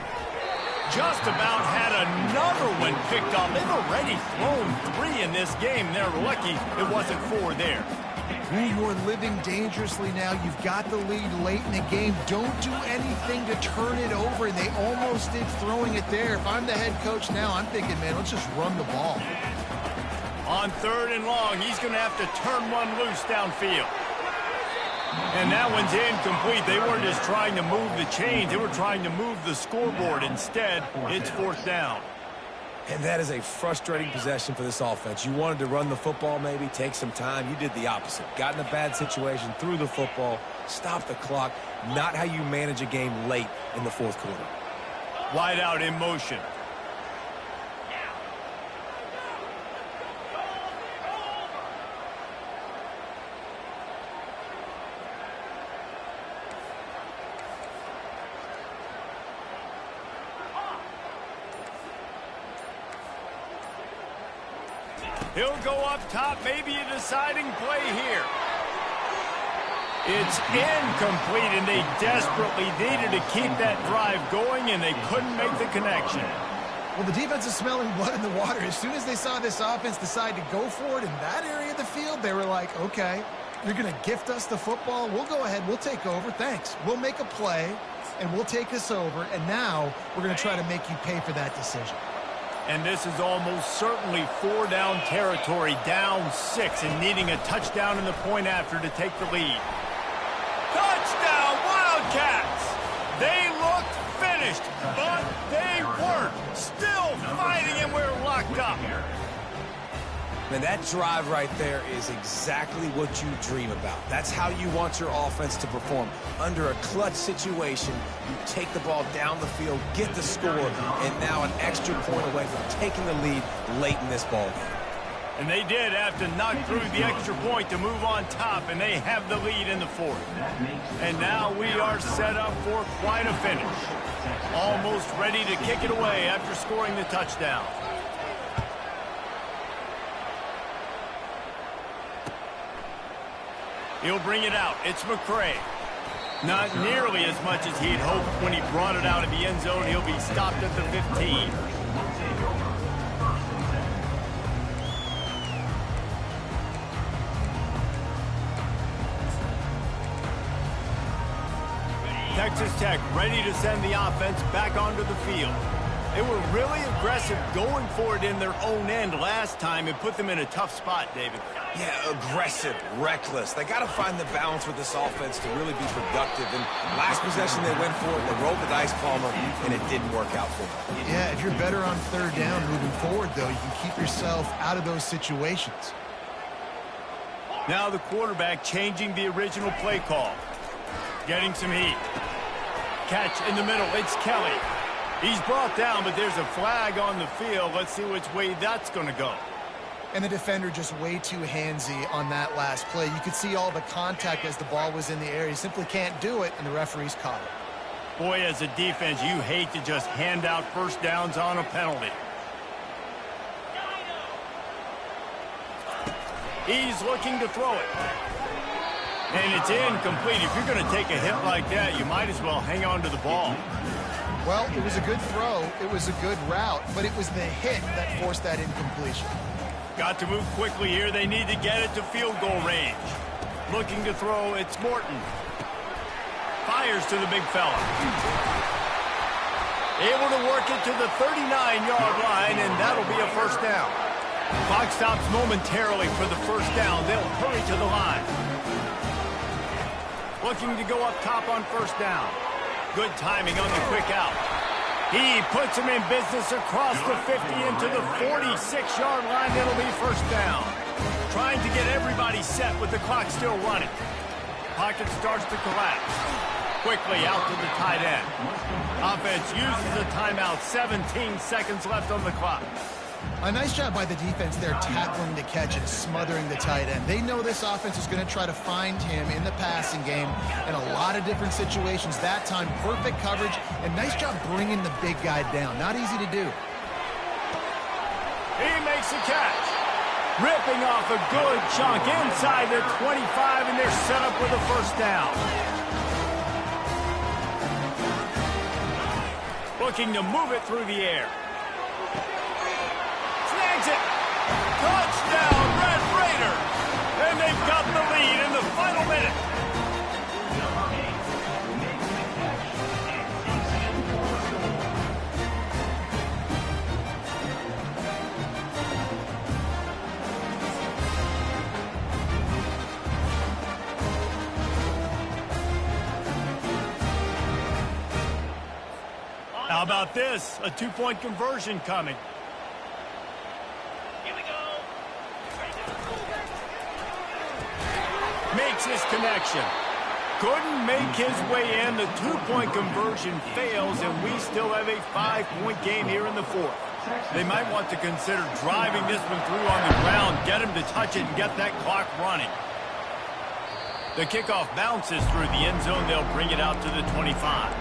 Just about had another one picked off. They've already thrown 3 in this game. They're lucky it wasn't 4 there. You're living dangerously now. You've got the lead late in the game. Don't do anything to turn it over. And they almost did throwing it there. If I'm the head coach now, I'm thinking, man, let's just run the ball. On 3rd and long, he's going to have to turn one loose downfield. And that one's incomplete. They weren't just trying to move the chains. They were trying to move the scoreboard. Instead, it's 4th down. And that is a frustrating possession for this offense. You wanted to run the football, maybe, take some time. You did the opposite. Got in a bad situation, threw the football, stopped the clock. Not how you manage a game late in the 4th quarter. Wide out in motion. He'll go up top, maybe a deciding play here. It's incomplete, and they desperately needed to keep that drive going, and they couldn't make the connection. Well, the defense is smelling blood in the water. As soon as they saw this offense decide to go for it in that area of the field, they were like, okay, you're going to gift us the football. We'll go ahead. We'll take over. Thanks. We'll make a play, and we'll take us over, and now we're going to try to make you pay for that decision. And this is almost certainly 4-down territory, down 6, and needing a touchdown in the point after to take the lead. Touchdown, Wildcats! They looked finished, but they weren't. Still fighting, and we're locked up. Man, that drive right there is exactly what you dream about. That's how you want your offense to perform. Under a clutch situation, you take the ball down the field, get the score, and now an extra point away from taking the lead late in this ball game. And they did have to knock through the extra point to move on top, and they have the lead in the 4th. And now we are set up for quite a finish. Almost ready to kick it away after scoring the touchdown. He'll bring it out. It's McCray. Not nearly as much as he'd hoped when he brought it out of the end zone. He'll be stopped at the 15. Texas Tech ready to send the offense back onto the field. They were really aggressive going for it in their own end last time and put them in a tough spot, David. Yeah, aggressive, reckless. They got to find the balance with this offense to really be productive. And last possession they went for it, they rolled the dice, Palmer, and it didn't work out for them. Yeah, if you're better on 3rd down moving forward, though, you can keep yourself out of those situations. Now the quarterback changing the original play call. Getting some heat. Catch in the middle. It's Kelly. He's brought down, but there's a flag on the field. Let's see which way that's going to go. And the defender just way too handsy on that last play. You could see all the contact as the ball was in the air. He simply can't do it, and the referee's caught it. Boy, as a defense, you hate to just hand out first downs on a penalty. He's looking to throw it. And it's incomplete. If you're going to take a hit like that, you might as well hang on to the ball. Well, it was a good throw, it was a good route, but it was the hit that forced that incompletion. Got to move quickly here. They need to get it to field goal range. Looking to throw, it's Morton. Fires to the big fella. Able to work it to the 39-yard line, and that'll be a first down. Clock stops momentarily for the first down. They'll hurry to the line. Looking to go up top on first down. Good timing on the quick out. He puts him in business across the 50 into the 46-yard line. That'll be first down. Trying to get everybody set with the clock still running. Pocket starts to collapse. Quickly out to the tight end. Offense uses a timeout. 17 seconds left on the clock. A nice job by the defense there tackling the catch and smothering the tight end. They know this offense is going to try to find him in the passing game in a lot of different situations. That time, perfect coverage and nice job bringing the big guy down. Not easy to do. He makes the catch. Ripping off a good chunk inside the 25, and they're set up with a first down. Looking to move it through the air. Snags it. Touchdown, Red Raiders. And they've got the lead in the final minute. How about this? A two-point conversion coming. Here we go. Makes his connection. Couldn't make his way in. The two-point conversion fails, and we still have a 5-point game here in the fourth. They might want to consider driving this one through on the ground, get him to touch it, and get that clock running. The kickoff bounces through the end zone. They'll bring it out to the 25.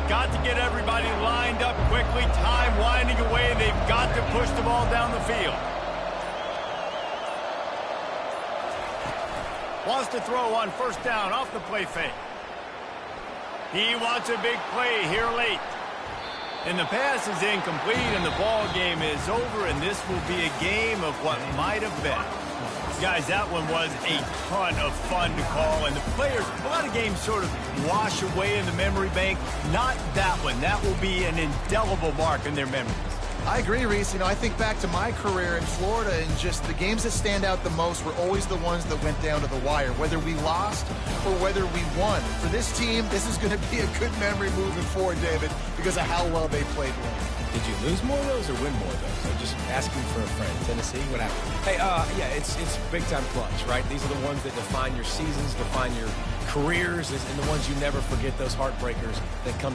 Got to get everybody lined up quickly. Time winding away, and they've got to push the ball down the field. Wants to throw on first down off the play fake. He wants a big play here late. And the pass is incomplete, and the ball game is over, and this will be a game of what might have been. Guys, that one was a ton of fun to call, and the players, a lot of games sort of wash away in the memory bank. Not that one. That will be an indelible mark in their memories. I agree, Reese. You know, I think back to my career in Florida, and just the games that stand out the most were always the ones that went down to the wire, whether we lost or whether we won. For this team, this is going to be a good memory moving forward, David, because of how well they played well. Did you lose more of those or win more of those? I'm just asking for a friend. Tennessee, what happened? Hey, yeah, it's big-time clutch, right? These are the ones that define your seasons, define your careers, and the ones you never forget, those heartbreakers that come